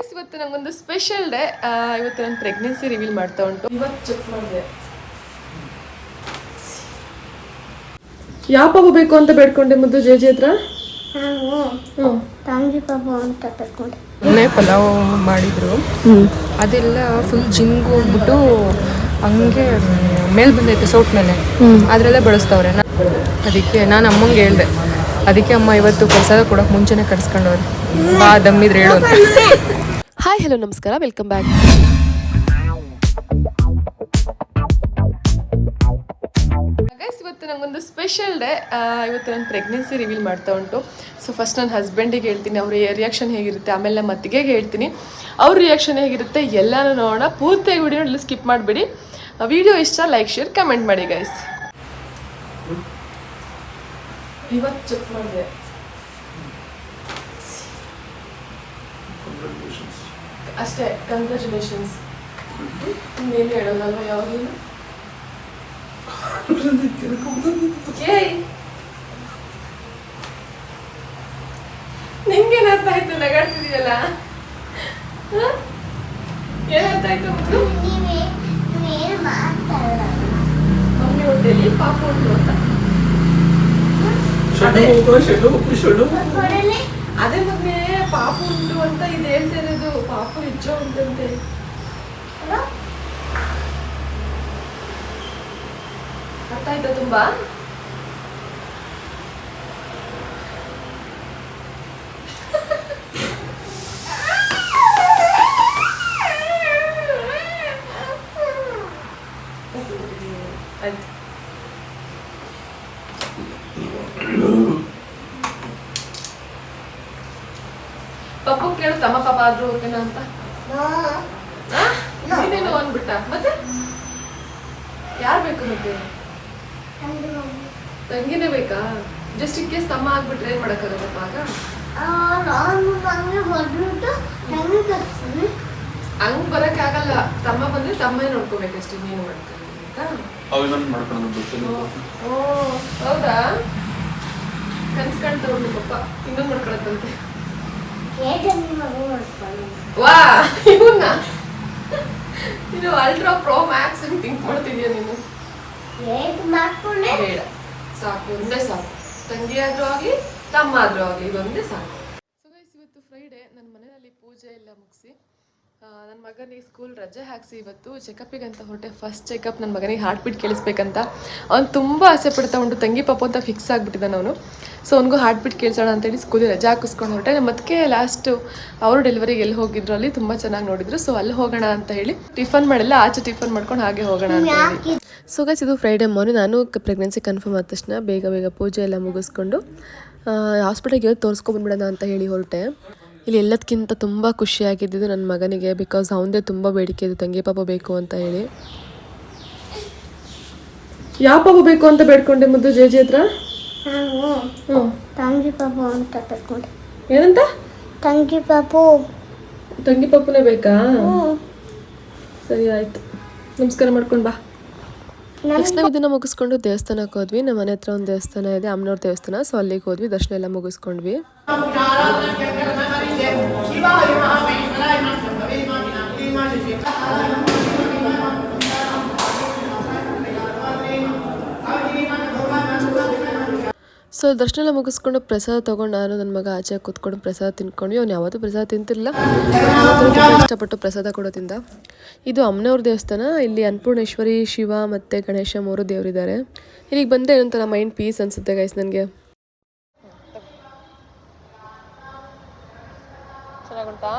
ಇವತ್ತು ನಂಗೊಂದು special day. ಇವತ್ತು ನಾನು ಪ್ರೆಗ್ನೆನ್ಸಿ ರಿವೀಲ್ ಮಾಡ್ತಾ ಉಂಟು. ಇವತ್ತು ಚೆಕ್ ಮಾಡಿದೆ ಯಾವ ಪಾಪು ಬೇಕು ಅಂತ ಬೇಡ್ಕೊಂಡೆ ಮುದ್ದು ಜೆ ಹತ್ರ. ಮೊನ್ನೆ ಪಲಾವ್ ಮಾಡಿದ್ರು, ಅದೆಲ್ಲ ಫುಲ್ ಜಿಂಗು ಹೋಗ್ಬಿಟ್ಟು ಹಂಗೆ ಮೇಲೆ ಬಂದೈತೆ ಸೌಟ್ ಮೇಲೆ, ಅದರಲ್ಲೇ ಬಳಸ್ತವ್ರೆ. ಅದಕ್ಕೆ ನಾನು ಅಮ್ಮಂಗೆ ಹೇಳ್ದೆ, ಅದಕ್ಕೆ ಅಮ್ಮ ಇವತ್ತು ಪ್ರಸಾದ ಕೊಡೋಕೆ ಮುಂಚೆನೇ ಕರ್ಸ್ಕೊಂಡವ್ರೆ, ಬಾ ದಮ್ಮಿದ್ರೆ ಹೇಳು ಅಂತ. ಹಾಯ್ ಹಲೋ ನಮಸ್ಕಾರ, ವೆಲ್ಕಮ್ ಬ್ಯಾಕ್. ಇವತ್ತು ನಂಗೊಂದು ಸ್ಪೆಷಲ್ ಡೇ. ಇವತ್ತು ನಾನು ಪ್ರೆಗ್ನೆನ್ಸಿ ರಿವೀಲ್ ಮಾಡ್ತಾ ಉಂಟು. ಸೊ ಫಸ್ಟ್ ನನ್ನ ಹಸ್ಬೆಂಡಿಗೆ ಹೇಳ್ತೀನಿ, ಅವ್ರ ರಿಯಾಕ್ಷನ್ ಹೇಗಿರುತ್ತೆ, ಆಮೇಲೆ ನಮ್ಮ ಅತ್ತಿಗೆ ಹೇಳ್ತೀನಿ ಅವ್ರ ರಿಯಾಕ್ಷನ್ ಹೇಗಿರುತ್ತೆ, ಎಲ್ಲನೂ ನೋಡೋಣ. ಪೂರ್ತಿಯಾಗಿ ವಿಡಿಯೋ ಇಲ್ಲಿ ಸ್ಕಿಪ್ ಮಾಡಿಬಿಡಿ. ವಿಡಿಯೋ ಇಷ್ಟ ಲೈಕ್ ಶೇರ್ ಕಮೆಂಟ್ ಮಾಡಿ ಗೈಸ್. ಇವತ್ತು ಚೆಕ್ ಮಾಡಿದೆ, ಅಷ್ಟೇ. ಕಂಗ್ರ್ಯಾಚುಲೇಷನ್ಸ್. ಇನ್ನೇನು ಹೇಳೋದಲ್ವ ಯಾವಾಗಲೂ. ನಿಂಗೇನ್ ಅರ್ಥ ಆಯ್ತು? ನಗಾಡ್ತಿದೆಯಲ್ಲ, ಏನರ್ಥ ಆಯ್ತು? ಮಮ್ಮಿ ಹೊಟ್ಟೆಲಿ ಪಾಪ ಉಂಟು ಅಂತ. ಅದೇ ಮಮ್ಮಿ ಪಾಪ ಉಂಟು ಅಂತ ಇದು ಹೇಳ್ತಾ ಇರೋದು. ಪಾಪ ನಿಜ ಉಂಟಂತೆ. ಅರ್ಥ ಆಯ್ತಾ ತುಂಬಾ? ಪಪ್ಪು ಕೇಳು, ತಮ್ಮ ಪಾಪ ಆದ್ರೂ ಓಕೆನಾ ಅಂತ. ನೀನೇನು ಅಂದ್ಬಿಟ್ಟ. ಮತ್ತೆ ಯಾರು ಬೇಕು? ಮತ್ತೆ ತಂಗಿನೇ ಬೇಕಾ? ಜಸ್ಟ್ ಇನ್ ಕೇಸ್ ತಮ್ಮ ಆಗ್ಬಿಟ್ರೆ ಏನ್ ಮಾಡಕ್ಕಾಗತ್ತಪ್ಪ? ಹಂಗ್ ಬರಕ್ ಆಗಲ್ಲ. ತಮ್ಮ ಬಂದ್ರೆ ತಮ್ಮನೇ ನೋಡ್ಕೋಬೇಕಷ್ಟೇ, ನೀನು ಮಾಡ್ಕೋಬೇಕಾ? ಹೌದಾ? ಕನ್ಸ್ಕೊಂಡ್ ತಗೊಂಡು ಪಪ್ಪ ಇನ್ನೊಂದು ಮಾಡ್ಕೊಳತ್ತಂತೆ. ವಾ, ಇವನ್ನ ನೀನು ಅಲ್ಟ್ರಾ ಪ್ರೋ ಮ್ಯಾಕ್ಸ್ ಅಂತ ಥಿಂಕ್ ಮಾಡ್ತಿದ್ಯಾ ನೀನು? ಬೇಡ, ಸಾಕು, ಒಂದೇ ಸಾಕು. ತಂಗಿ ಆದ್ರೂ ಆಗ್ಲಿ, ತಮ್ಮ ಆದ್ರೂ ಆಗ್ಲಿ, ಇದೊಂದೇ ಸಾಕು. ಸೊ ಗೈಸ್, ಇವತ್ತು ಫ್ರೈಡೇ. ನನ್ನ ಮನೆಯಲ್ಲಿ ಪೂಜೆ ಎಲ್ಲ ಮುಗಿಸಿ ನನ್ನ ಮಗನಿಗೆ ಸ್ಕೂಲ್ ರಜೆ ಹಾಕಿಸಿ ಇವತ್ತು ಚೆಕಪ್ಪಿಗೆ ಅಂತ ಹೊರಟೆ. ಫಸ್ಟ್ ಚೆಕಪ್ ನನ್ನ ಮಗನಿಗೆ ಹಾರ್ಟ್ ಬೀಟ್ ಕೇಳಿಸ್ಬೇಕಂತ. ಅವ್ನು ತುಂಬ ಆಸೆ ಪಡ್ತಾ ಉಂಟು. ತಂಗಿ ಪಾಪ ಅಂತ ಫಿಕ್ಸ್ ಆಗಿಬಿಟ್ಟಿದ್ದಾನೆ ಅವನು. ಸೊ ಅವ್ನಿಗೂ ಹಾರ್ಟ್ ಬೀಟ್ ಕೇಳಿಸೋಣ ಅಂತೇಳಿ ಸ್ಕೂಲಿಗೆ ರಜೆ ಹಾಕಿಸ್ಕೊಂಡು ಹೊರಟೆ. ನಮ್ಮ ಅದಕ್ಕೆ ಲಾಸ್ಟು ಅವರು ಡೆಲಿವರಿಗೆ ಎಲ್ಲಿ ಹೋಗಿದ್ರು, ಅಲ್ಲಿ ತುಂಬ ಚೆನ್ನಾಗಿ ನೋಡಿದ್ರು. ಸೊ ಅಲ್ಲಿ ಹೋಗೋಣ ಅಂತ ಹೇಳಿ ಟಿಫನ್ ಮಾಡಿಲ್ಲ, ಆಚೆ ಟಿಫನ್ ಮಾಡ್ಕೊಂಡು ಹಾಗೆ ಹೋಗೋಣ ಅಂತ ಹೇಳಿ. ಸೊ ಗೈಸ್, ಇದು ಫ್ರೈಡೇ ಮಾರ್ನಿಂಗ್. ನಾನು ಪ್ರೆಗ್ನೆನ್ಸಿ ಕನ್ಫರ್ಮ್ ಆದ ತಕ್ಷಣ ಬೇಗ ಪೂಜೆ ಎಲ್ಲ ಮುಗಿಸ್ಕೊಂಡು ಹಾಸ್ಪಿಟಲ್ಗೆ ತೋರಿಸ್ಕೊಂಡ್ಬಿಡೋಣ ಅಂತ ಹೇಳಿ ಹೊರಟೆ. ಇಲ್ಲಿ ಎಲ್ಲದಕ್ಕಿಂತ ತುಂಬ ಖುಷಿಯಾಗಿದ್ದು ನನ್ನ ಮಗನಿಗೆ, ಬಿಕಾಸ್ ಅವನದೇ ತುಂಬ ಬೇಡಿಕೆ ಇದು, ತಂಗಿ ಪಾಪ ಬೇಕು ಅಂತ ಹೇಳಿ. ಯಾವ ಪಾಪ ಬೇಕು ಅಂತ ಬೇಡ್ಕೊಂಡೆ ಮುದ್ದು ಜೆ ಹತ್ರ? ತಂಗಿ ಪಾಪು ಅಂತ ಬೇಡ್ಕೊಂಡೆ. ಏನಂತ? ತಂಗಿ ಪಾಪು. ತಂಗಿ ಪಾಪುನೇ ಬೇಕಾ? ಸರಿ ಆಯ್ತು, ನಮಸ್ಕಾರ ಮಾಡ್ಕೊಂಡು ಬಾ. ನೆಕ್ಸ್ಟ್ ನಾವು ಇದನ್ನು ಮುಗಿಸ್ಕೊಂಡು ದೇವಸ್ಥಾನಕ್ಕೆ ಹೋದ್ವಿ. ನಮ್ಮ ಮನೆ ಹತ್ರ ಒಂದು ದೇವಸ್ಥಾನ ಇದೆ, ಅಮ್ಮನವ್ರ ದೇವಸ್ಥಾನ. ಸೊ ಅಲ್ಲಿಗೆ ಹೋದ್ವಿ, ದರ್ಶನ ಎಲ್ಲ ಮುಗಿಸ್ಕೊಂಡ್ವಿ. ಸೊ ದರ್ಶನ ಎಲ್ಲ ಮುಗಿಸ್ಕೊಂಡು ಪ್ರಸಾದ ತೊಗೊಂಡು ನಾನು ನನ್ನ ಮಗ ಆಚೆ ಕೂತ್ಕೊಂಡು ಪ್ರಸಾದ ತಿನ್ಕೊಂಡ್ವಿ. ಅವ್ನು ಯಾವತ್ತೂ ಪ್ರಸಾದ ತಿಂತಿರಲಿಲ್ಲ, ಇಷ್ಟಪಟ್ಟು ಪ್ರಸಾದ ಕೊಡೋದ್ರಿಂದ. ಇದು ಅಮ್ಮನವ್ರ ದೇವಸ್ಥಾನ. ಇಲ್ಲಿ ಅನ್ನಪೂರ್ಣೇಶ್ವರಿ, ಶಿವ ಮತ್ತು ಗಣೇಶ 3 ದೇವರಿದ್ದಾರೆ. ಇಲ್ಲಿಗೆ ಬಂದೆ ಏನಂತ ಮೈಂಡ್ ಪೀಸ್ ಅನಿಸುತ್ತೆ ಗೈಸ್ ನನಗೆ. ಚೆನ್ನಾಗುಂಟಾ?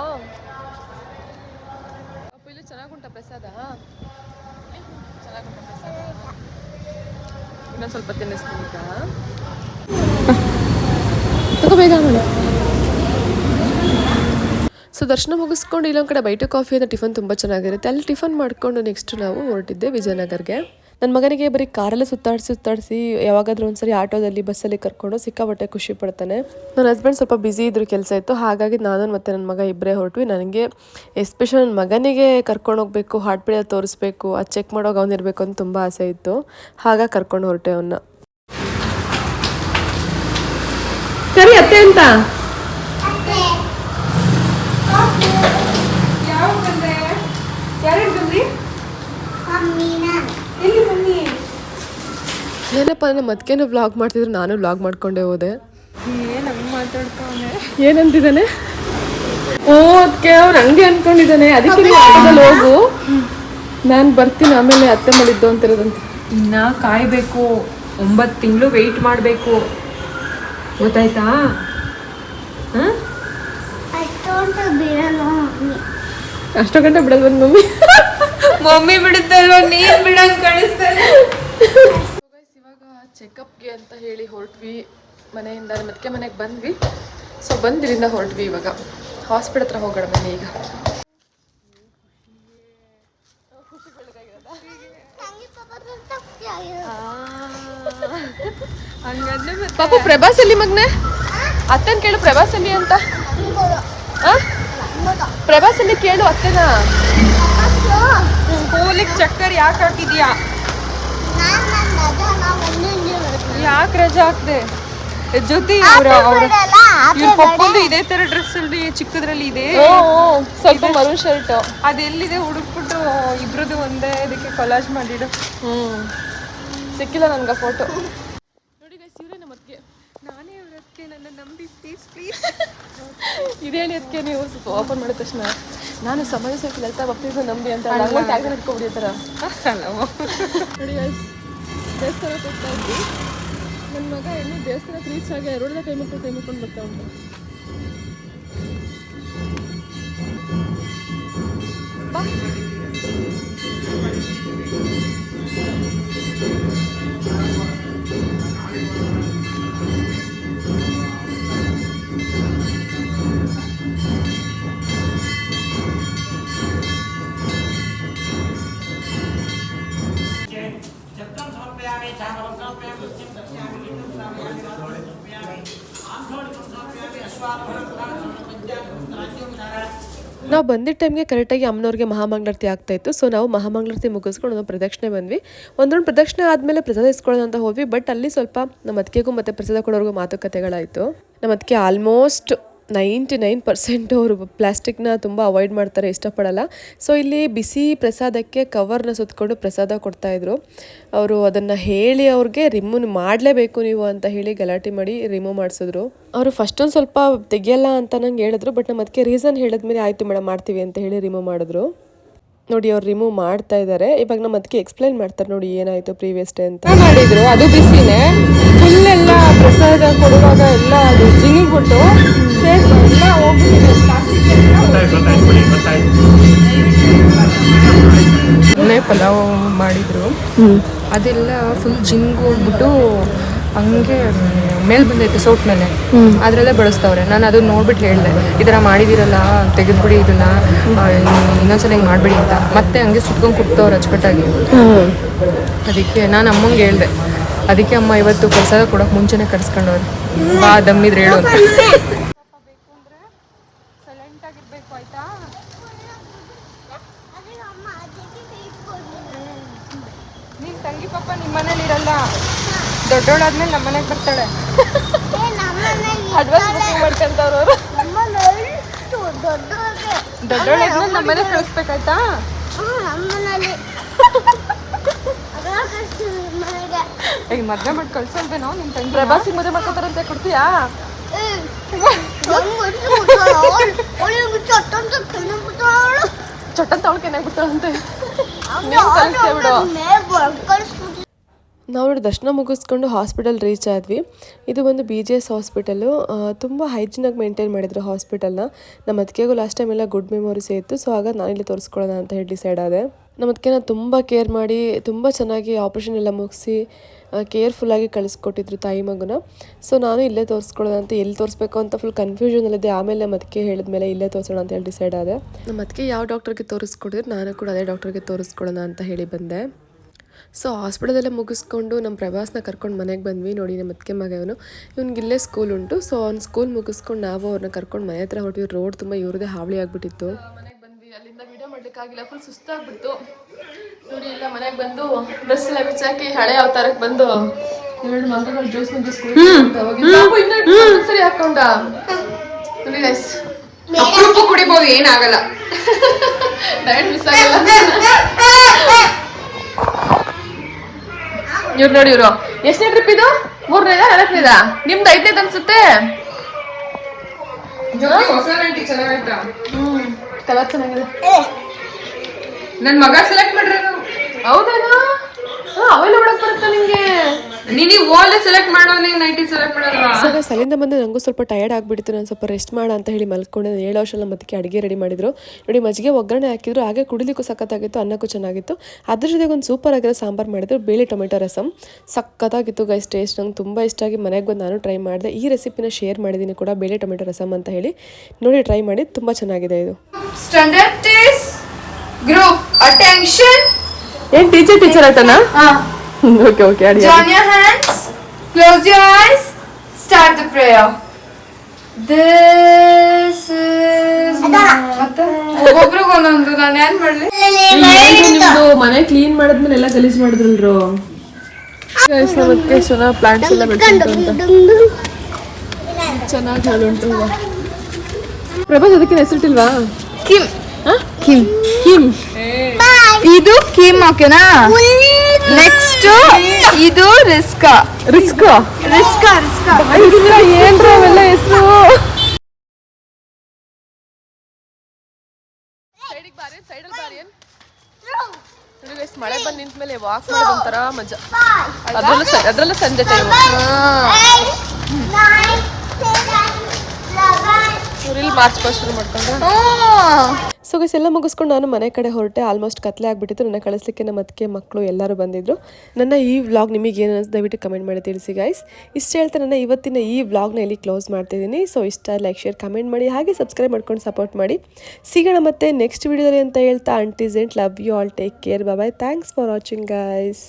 ಅಪ್ಪ ಇಲ್ಲಿ ಚೆನ್ನಾಗುಂಟಾ ಪ್ರಸಾದ? ಚೆನ್ನಾಗುಂಟಾ ಪ್ರಸಾದ? ಇನ್ನೊಂದು ಸ್ವಲ್ಪ ತಿನ್ನಿಸ್ತೀನಿ. ಬೇಗ ಮಾಡಿ. ಸೊ ದರ್ಶನ ಮುಗಿಸ್ಕೊಂಡು ಇಲ್ಲೊಂದು ಕಡೆ ಬೈಟು ಕಾಫಿ ಅಂತ ಟಿಫನ್ ತುಂಬ ಚೆನ್ನಾಗಿರುತ್ತೆ. ಅಲ್ಲಿ ಟಿಫನ್ ಮಾಡಿಕೊಂಡು ನೆಕ್ಸ್ಟ್ ನಾವು ಹೊರಟಿದ್ದೆ ವಿಜಯನಗರ್ಗೆ. ನನ್ನ ಮಗನಿಗೆ ಬರೀ ಕಾರಲ್ಲೇ ಸುತ್ತಾಡಿಸಿ ಯಾವಾಗಾದ್ರೂ ಒಂದ್ಸರಿ ಆಟೋದಲ್ಲಿ ಬಸ್ಸಲ್ಲಿ ಕರ್ಕೊಂಡು ಸಿಕ್ಕಾಪಟ್ಟೆ ಖುಷಿ ಪಡ್ತಾನೆ. ನನ್ನ ಹಸ್ಬೆಂಡ್ ಸ್ವಲ್ಪ ಬ್ಯುಸಿ ಇದ್ರು, ಕೆಲಸ ಇತ್ತು. ಹಾಗಾಗಿ ನಾನು ಮತ್ತು ನನ್ನ ಮಗ ಇಬ್ಬರೇ ಹೊರಟ್ವಿ. ನನಗೆ ಎಸ್ಪೆಷಲ್ ನನ್ನ ಮಗನಿಗೆ ಕರ್ಕೊಂಡು ಹೋಗಬೇಕು, ಹಾರ್ಟ್ ಬೀಟ್ ತೋರಿಸ್ಬೇಕು, ಅದು ಚೆಕ್ ಮಾಡೋವಾಗ ಅವನಿರಬೇಕು ಅಂತ ತುಂಬ ಆಸೆ ಇತ್ತು. ಹಾಗಾಗಿ ಕರ್ಕೊಂಡು ಹೊರಟೆ ಅವನ್ನ. ಸರಿ ಅತ್ತೆ ಅಂತ ಏನಪ್ಪ ನಮ್ಮ ಅದಕ್ಕೇನು ವ್ಲಾಗ್ ಮಾಡ್ತಿದ್ರು, ನಾನು ವ್ಲಾಗ್ ಮಾಡ್ಕೊಂಡೇ ಹೋದೆ. ಮಾತಾಡ್ತಾನೆ ಏನಂತಿದ್ದಾನೆ? ಓ ಅದಕ್ಕೆ ಅವ್ನು ಹಂಗೆ ಅನ್ಕೊಂಡಿದ್ದಾನೆ. ಅದಕ್ಕೆ ನೀವು ಆಟೋದಲ್ಲಿ ಹೋಗು, ನಾನು ಬರ್ತೀನಿ ಆಮೇಲೆ ಅತ್ತೆ ಮಾಡಿದ್ದು ಅಂತಿರೋದಂತೆ. ಇನ್ನ ಕಾಯ್ಬೇಕು, 9 ತಿಂಗಳು ವೆಯ್ಟ್ ಮಾಡಬೇಕು, ಗೊತ್ತಾಯ್ತಾ? ಅಷ್ಟು ಗಂಟೆ ಬಿಡಲ್ವ ಮಮ್ಮಿ? ಮಮ್ಮಿ ಬಿಡುತ್ತಲ್ವ, ನೀನ್ ಬಿಡಂಗ್ ಕಳಿಸ್ತಾರೆ. ಇವಾಗ ಚೆಕಪ್ಗೆ ಅಂತ ಹೇಳಿ ಹೊರಟ್ವಿ ಮನೆಯಿಂದ. ಮತ್ತೆ ಮನೆಗೆ ಬಂದ್ವಿ. ಸೊ ಬಂದಿರಿಂದ ಹೊರಟ್ವಿ. ಇವಾಗ ಹಾಸ್ಪಿಟಲ್ ಹತ್ರ ಹೋಗೋಣ ಬನ್ನಿ. ಈಗ ಪಾಪ ಪ್ರಭಾಸ್ ಅಲ್ಲಿ ಮಗ್ನೆ, ಅತ್ತನ್ ಕೇಳು ಪ್ರಭಾಸ್ ಅಲ್ಲಿ ಅಂತ. ಪ್ರಭಾಸ್ ಅಲ್ಲಿ ಕೇಳು ಅತ್ತೆನ. ಸ್ಕೂಲಿಗೆ ಚಕ್ಕರ್ ಯಾಕೆ ಹಾಕಿದ್ಯಾ? ಯಾಕೆ ರಜಾ ಹಾಕ್ದೆ? ಜೊತೆ ಇವ್ರ ಪಪ್ಪಂದು ಇದೇ ತರ ಡ್ರೆಸ್ ಅಲ್ಲಿ ಚಿಕ್ಕದ್ರಲ್ಲಿ ಇದೆ, ಸ್ವಲ್ಪ ಮರೂನ್ ಶರ್ಟ್. ಅದೆಲ್ಲಿದೆ ಹುಡುಕ್ಬಿಟ್ಟು ಇಬ್ರದ್ದು ಒಂದೇ ಇದಕ್ಕೆ ಕೊಲಾಜ್ ಮಾಡಿಡು. ಸಿಕ್ಕಿಲ್ಲ ನನ್ಗೆ ಫೋಟೋ. ನೋಡಿ ಗೈಸ್, ಇವರೇ ನಮ್ಮ ಅತ್ತಿಗೆ. ನಾನೇ ಅದಕ್ಕೆ ನನ್ನ ನಂಬಿ ಪ್ಲೀಸ್ ಪ್ಲೀಸ್. ಇದೇನು ಅದಕ್ಕೆ ನೀವು ಓಪನ್ ಮಾಡಿದ ತಕ್ಷಣ ನಾನು ಸಮಾಜ ಸೇವೆ ಲಲಿತಾ ಭಕ್ತಿಗೂ ನಂಬಿ ಅಂತ ಟ್ಯಾಗ್ ಇಟ್ಕೊಬಿಡಿ ಥರ. ನೋಡಿ ಗೈಸ್, ದೇವಸ್ಥಾನಕ್ಕೆ ಹೋಗ್ತಾ ಇದ್ವಿ. ನನ್ನ ಮಗ ಇನ್ನೂ ದೇವಸ್ಥಾನಕ್ಕೆ ರೀಚ್ ಆಗಿ ರೋಡ್ದಾಗ ಕೈ ಮುಕ್ಕೊಂಡು ಬರ್ತಾ ಉಂಟು. ಬಾ. ನಾವು ಬಂದಿದ್ದ ಟೈಮ್ಗೆ ಕರೆಕ್ಟಾಗಿ ಅಮ್ಮನವ್ರಿಗೆ ಮಹಾಮಂಗಳಾರತಿ ಆಗ್ತಾಯಿತ್ತು. ಸೊ ನಾವು ಮಹಾಮಂಗಳಾರತಿ ಮುಗಿಸ್ಕೊಂಡು ಒಂದು ಪ್ರದಕ್ಷಿಣೆ ಬಂದ್ವಿ. ಒಂದೊಂದು ಪ್ರದಕ್ಷಿಣೆ ಆದಮೇಲೆ ಪ್ರಸಾದ ಇಸ್ಕೊಳ್ಳೋಣ ಅಂತ ಹೋದ್ವಿ. ಬಟ್ ಅಲ್ಲಿ ಸ್ವಲ್ಪ ನಮ್ಮ ಅತ್ತಿಗೆಗೂ ಮತ್ತು ಪ್ರಸಾದ ಕೊಡೋರ್ಗೂ ಮಾತುಕತೆಗಳಾಯಿತು. ನಮ್ಮ ಅತ್ತಿಗೆ ಆಲ್ಮೋಸ್ಟ್ 99% ಅವರು ಪ್ಲಾಸ್ಟಿಕ್ನ ತುಂಬ ಅವಾಯ್ಡ್ ಮಾಡ್ತಾರೆ, ಇಷ್ಟಪಡಲ್ಲ. ಸೊ ಇಲ್ಲಿ ಬಿಸಿ ಪ್ರಸಾದಕ್ಕೆ ಕವರ್ನ ಸುತ್ತಕೊಂಡು ಪ್ರಸಾದ ಕೊಡ್ತಾಯಿದ್ರು. ಅವರು ಅದನ್ನು ಹೇಳಿ ಅವ್ರಿಗೆ ರಿಮೂವ್ ಮಾಡಲೇಬೇಕು ನೀವು ಅಂತ ಹೇಳಿ ಗಲಾಟೆ ಮಾಡಿ ರಿಮೂವ್ ಮಾಡಿಸಿದ್ರು. ಅವರು ಫಸ್ಟೊಂದು ಸ್ವಲ್ಪ ತೆಗಿಯಲ್ಲ ಅಂತ ನಂಗೆ ಹೇಳಿದ್ರು. ಬಟ್ ನಮ್ಮ ಅದಕ್ಕೆ ರೀಸನ್ ಹೇಳಿದ್ಮೇಲೆ ಆಯಿತು ಮೇಡಮ್ ಮಾಡ್ತೀವಿ ಅಂತ ಹೇಳಿ ರಿಮೂವ್ ಮಾಡಿದ್ರು. ನೋಡಿ ಅವ್ರು ರಿಮೂವ್ ಮಾಡ್ತಾ ಇದ್ದಾರೆ. ಇವಾಗ ನಮ್ಮ ಅದಕ್ಕೆ ಎಕ್ಸ್ಪ್ಲೈನ್ ಮಾಡ್ತಾರೆ ನೋಡಿ ಏನಾಯಿತು ಪ್ರೀವಿಯಸ್ ಡೇ ಅಂತ. ಮಾಡಿದ್ರು ಅದು ಬಿಸಿನೇ ಫುಲ್ ಎಲ್ಲ ಪ್ರಸಾದ ಕೊಡುವಾಗ ಎಲ್ಲ ಅದು ಜಿಗಿಬಿಟ್ಟು ಸೇಫ್ ಎಲ್ಲ ಹೋಗ್ಬಿಟ್ಟಿದೆ. ಪಲಾವ್ ಮಾಡಿದ್ರು, ಅದೆಲ್ಲ ಫುಲ್ ಜಿಂಗು ಹೋಗ್ಬಿಟ್ಟು ಹಂಗೆ ಮೇಲೆ ಬಂದೈತೆ ಸೌಟ್ ಮೇಲೆ, ಅದರಲ್ಲೇ ಬಳಸ್ತವ್ರೆ. ನಾನು ಅದನ್ನ ನೋಡ್ಬಿಟ್ಟು ಹೇಳಿದೆ, ಈ ಥರ ಮಾಡಿದಿರಲ್ಲ ತೆಗೆದ್ಬಿಡಿ ಇದನ್ನ, ಇನ್ನೊಂದ್ಸಲ ಹಿಂಗೆ ಮಾಡಬೇಡಿ ಅಂತ. ಮತ್ತೆ ಹಂಗೆ ಸುತ್ಕೊಂಡು ಕುಟ್ತವ್ರು ಅಚ್ಚುಕಟ್ಟಾಗಿ. ಅದಕ್ಕೆ ನಾನು ಅಮ್ಮಂಗೆ ಹೇಳಿದೆ. ಅದಕ್ಕೆ ಅಮ್ಮ ಇವತ್ತು ಪ್ರಸಾದ ಕೊಡೋಕೆ ಮುಂಚೆನೇ ಕರ್ಸ್ಕೊಂಡವ್ರು, ಬಾ ದಮ್ಮಿದ್ರೆ ಹೇಳು ಅಂತ. ಸೈಲೆಂಟಾಗಿರ್ಬೇಕು ಆಯ್ತಾ? ನೀನು ತಂಗಿ ಪಾಪ ನಿಮ್ಮ ಮನೇಲಿ ಇರಲ್ಲ, ದೊಡ್ಡೋಳಾದ್ಮೇಲೆ ನಮ್ಮ ಮನೆಗೆ ಬರ್ತಾಳೆ. ಅಡ್ವಾನ್ಸ್ ಬುಕಿಂಗ್ ಮಾಡ್ಕೊಂತವ್ರು ಅವರು. ದೊಡ್ಡೋಳಾದ್ಮೇಲೆ ನಮ್ಮ ಮನೆಗೆ ಕಳಿಸ್ಬೇಕಾಯ್ತಾ? ಈಗ ಮದುವೆ ಮಾಡಿ ಕಳ್ಸಲ್ವೇನೋ ನಿಮ್ಮ ತಂಗಿ? ಪ್ರಭಾಸಿಗೆ ಮದುವೆ ಮಾಡ್ಕೊತಾರಂತೆ, ಕೊಡ್ತೀಯಾ? ಚೊಟ್ಟಂತ ಅವಳಿಗೆ ಏನಾಗ್ಬಿಡ್ತಾಳಂತೆ. ನಾವು ನೋಡಿ ದರ್ಶನ ಮುಗಿಸ್ಕೊಂಡು ಹಾಸ್ಪಿಟಲ್ ರೀಚ್ ಆದ್ವಿ. ಇದು ಒಂದು BGS ಹಾಸ್ಪಿಟಲು. ತುಂಬ ಹೈಜಿನಾಗಿ ಮೇಂಟೈನ್ ಮಾಡಿದ್ರು ಹಾಸ್ಪಿಟಲ್ನ. ನಮ್ಮ ಅದಕ್ಕೆಗೂ ಲಾಸ್ಟ್ ಟೈಮ್ ಎಲ್ಲ ಗುಡ್ ಮೆಮೊರೀಸ್ ಇತ್ತು. ಸೊ ಆಗ ನಾನಿಲ್ಲಿ ತೋರಿಸ್ಕೊಳ್ಳೋಣ ಅಂತ ಹೇಳಿ ಡಿಸೈಡ್ ಆದೆ. ನಮ್ಮ ಅದಕ್ಕೆ ನಾನು ತುಂಬ ಕೇರ್ ಮಾಡಿ ತುಂಬ ಚೆನ್ನಾಗಿ ಆಪ್ರೇಷನ್ ಎಲ್ಲ ಮುಗಿಸಿ ಕೇರ್ಫುಲ್ಲಾಗಿ ಕಳಿಸ್ಕೊಟ್ಟಿದ್ರು ತಾಯಿ ಮಗುನ. ಸೊ ನಾನು ಇಲ್ಲೇ ತೋರಿಸ್ಕೊಳ್ಳೋಣ ಅಂತ, ಎಲ್ಲಿ ತೋರಿಸ್ಬೇಕು ಅಂತ ಫುಲ್ ಕನ್ಫ್ಯೂಷನಲ್ಲಿದ್ದೆ. ಆಮೇಲೆ ನಮ್ಮ ಅದಕ್ಕೆ ಹೇಳಿದ್ಮೇಲೆ ಇಲ್ಲೇ ತೋರಿಸೋಣ ಅಂತ ಹೇಳಿ ಡಿಸೈಡ್ ಆದೆ. ನಮ್ಮ ಅದಕ್ಕೆ ಯಾವ ಡಾಕ್ಟರ್ಗೆ ತೋರಿಸ್ಕೊಡಿದ್ರು ನಾನು ಕೂಡ ಅದೇ ಡಾಕ್ಟರ್ಗೆ ತೋರಿಸ್ಕೊಳ್ಳೋಣ ಅಂತ ಹೇಳಿ ಬಂದೆ. ಸೊ ಹಾಸ್ಪಿಟಲೆಲ್ಲ ಮುಗಿಸ್ಕೊಂಡು ನಮ್ಮ ಪ್ರಭಾಸ್ನ ಕರ್ಕೊಂಡು ಮನೆಗೆ ಬಂದ್ವಿ. ನೋಡಿ ನಮ್ಮ ಅದಕ್ಕೆ ಮಗ ಇವ್ನಿಗೆ ಇಲ್ಲೇ ಸ್ಕೂಲ್ ಉಂಟು. ಸೊ ಅವ್ನು ಸ್ಕೂಲ್ ಮುಗಿಸ್ಕೊಂಡು ನಾವು ಅವ್ರನ್ನ ಕರ್ಕೊಂಡು ಮನೆ ಹತ್ರ ಹೊರಟಿವಿ. ರೋಡ್ ತುಂಬ ಇವ್ರದೇ ಹಾವಳಿ ಆಗಿಬಿಟ್ಟಿತ್ತು. ಮನೆಗೆ ಬಂದ್ವಿ, ಅಲ್ಲಿಂದ ವಿಡಿಯೋ ಮಾಡಲಿಕ್ಕಾಗಿಲ್ಲ, ಫುಲ್ ಸುಸ್ತಾಗ್ಬಿಡ್ತು. ನೋಡಿ ಎಲ್ಲ ಮನೆಗೆ ಬಂದು ಡ್ರೆಸ್ ಎಲ್ಲ ಬಿಚ್ಚಾಕಿ ಹಳೆ ಅವತಾರಕ್ಕೆ ಬಂದು ಎರಡು ಮಕ್ಕಳು ಜ್ಯೂಸ್ ಸರಿ ಹಾಕೊಂಡ. ನೋಡಿ ಗೈಸ್, ಉಪ್ಪು ಕುಡಿಬೋದು, ಏನಾಗಲ್ಲ, ಡಯಟ್ ಮಿಸ್ ಆಗಲ್ಲ. ಇವ್ರು ನೋಡಿ ಇವರು ಎಷ್ಟನೇ ಟ್ರಿಪ್ ಇದು? 3ನೇದಾ 4ನೇದಾ? ನಿಮ್ದು 5ನೇದು ಅನ್ಸುತ್ತೆ. ಕಲರ್ ಚೆನ್ನಾಗಿದೆ. ನನ್ ಮಗ ಸೆಲೆಕ್ಟ್ ಮಾಡ್ರಿ. ಹೌದೇನಾ? ಅವೆಲ್ಲ ಒಳಗ್ ಬರುತ್ತಾ ನಿಂಗೆ? ನೀನು ಓಲೆ ಸೆಲೆಕ್ಟ್ ಮಾಡೋನೆ, ನೈಟಿ ಸೆಲೆಕ್ಟ್ ಮಾಡೋಲ್ಲ. ಸೊ ಅಲ್ಲಿಂದ ಬಂದು ನನಗೂ ಸ್ವಲ್ಪ ಟಯರ್ಡ್ ಆಗಿಬಿಡ್ತು. ನಾನು ಸ್ವಲ್ಪ ರೆಸ್ಟ್ ಮಾಡ ಅಂತ ಹೇಳಿ ಮಲ್ಕೊಂಡೆ. 7 ವರ್ಷಲ್ಲ ಮತ್ತೆ ಅಡುಗೆ ರೆಡಿ ಮಾಡಿದ್ರು ನೋಡಿ. ಮಜ್ಜಿಗೆ ಒಗ್ಗರಣೆ ಹಾಕಿದ್ರು, ಹಾಗೆ ಕುಡಿಲಿಕ್ಕೂ ಸಖತ್ತಾಗಿತ್ತು, ಅನ್ನಕ್ಕೂ ಚೆನ್ನಾಗಿತ್ತು. ಅದ್ರ ಜೊತೆಗೆ ಒಂದು ಸೂಪರ್ ಆಗಿರೋ ಸಾಂಬಾರು ಮಾಡಿದ್ರು, ಬೇಳೆ ಟೊಮೆಟೊ ರಸಮ್. ಸಖತ್ತಾಗಿತ್ತು ಗೈಸ್, ಟೇಸ್ಟ್ ನಂಗೆ ತುಂಬ ಇಷ್ಟ ಆಗಿ ಮನೆಗೆ ಬಂದು ನಾನು ಟ್ರೈ ಮಾಡಿದೆ. ಈ ರೆಸಿಪಿನ ಶೇರ್ ಮಾಡಿದ್ದೀನಿ ಕೂಡ, ಬೇಳೆ ಟೊಮೆಟೊ ರಸಮ್ ಅಂತ ಹೇಳಿ. ನೋಡಿ ಟ್ರೈ ಮಾಡಿ, ತುಂಬ ಚೆನ್ನಾಗಿದೆ ಇದು. Standard group attention. ಏನು ಟೀಚರ್ ಆಯ್ತಾನಾ? Okay okay. Join your hands, close your eyes, start the prayer. This is ಒಬ್ಬೊಬ್ರಿಗೆ ಒಂದೊಂದು. ನಾನು ಏನ್ ಮಾಡ್ಲಿ? ನಿಮ್ದು ಮನೆ ಕ್ಲೀನ್ ಮಾಡಿದ್ಮೇಲೆ ಎಲ್ಲ ಗಲೀಜ್ ಮಾಡಿದ್ರಲ್ರು. ಮತ್ತೆ ಚೆನ್ನಾಗಿ ಪ್ಲಾಂಟ್ಸ್ ಎಲ್ಲ ಬೆಳೆಸುತ್ತೆ ಅಂತ ಚೆನ್ನಾಗಿ ಹೇಳುಂಟು. ಪ್ರಭಾಸ್ ಅದಕ್ಕೆ ಹೆಸರಿಟ್ಟಿಲ್ವಾ? ಕಿಮ್. ಕಿಮ್ ಕಿಮ್ ಇದು ಕಿಮ್. ಓಕೆನಾ? ನೆಕ್ಸ್ಟ್ ಇದು ರಿಸ್ಕಾ. ರಿಸ್ಕಾ ರಿಸ್ಕಾ ರಿಸ್ಕಾ ಏನ್ರ ಅವೆಲ್ಲ ಹೆಸರು? ಮಳೆ ಬಂದು ನಿಂತ ಮೇಲೆ ವಾಕ್ ಮಾಡೋದು ಒಂಥರ ಮಜಾ. ಅದ್ರಲ್ಲೂ ಸಂಜೆ ಟೈಮ್ ಇಲ್ಲಿ ಮಾರ್ಚ್ ಪಾಸ್ಟ್ ಶುರು ಮಾಡ್ಕೊಂಡ್ರೆ. ಸೊ ಗೈಸ್ ಎಲ್ಲ ಮುಗಿಸ್ಕೊಂಡು ನಾನು ಮನೆ ಕಡೆ ಹೊರಟೆ. ಆಲ್ಮೋಸ್ಟ್ ಕತ್ಲೆ ಆಗಿಬಿಟ್ಟಿತ್ತು. ನನ್ನ ಕಳಿಸ್ಲಿಕ್ಕೆ ನಮ್ಮ ಅದಕ್ಕೆ ಮಕ್ಕಳು ಎಲ್ಲರೂ ಬಂದಿದ್ರು. ನನ್ನ ಈ ವ್ಲಾಗ್ ನಿಮಗೆ ಏನು ಅನಿಸ್ತು ದಯವಿಟ್ಟು ಕಮೆಂಟ್ ಮಾಡಿ ತಿಳಿಸಿ ಗೈಸ್. ಇಷ್ಟ ಹೇಳ್ತಾ ನನ್ನ ಇವತ್ತಿನ ಈ ವ್ಲಾಗ್ನ ಇಲ್ಲಿ ಕ್ಲೋಸ್ ಮಾಡ್ತಿದ್ದೀನಿ. ಸೊ ಇಷ್ಟ ಲೈಕ್ ಶೇರ್ ಕಮೆಂಟ್ ಮಾಡಿ, ಹಾಗೆ ಸಬ್ಸ್ಕ್ರೈಬ್ ಮಾಡ್ಕೊಂಡು ಸಪೋರ್ಟ್ ಮಾಡಿ. ಸಿಗೋಣ ಮತ್ತೆ ನೆಕ್ಸ್ಟ್ ವಿಡಿಯೋದಲ್ಲಿ ಅಂತ ಹೇಳ್ತಾ, ಅಂಟಿಸ್ ಎಂಟ್ love you all, take care, bye. Thanks for watching guys.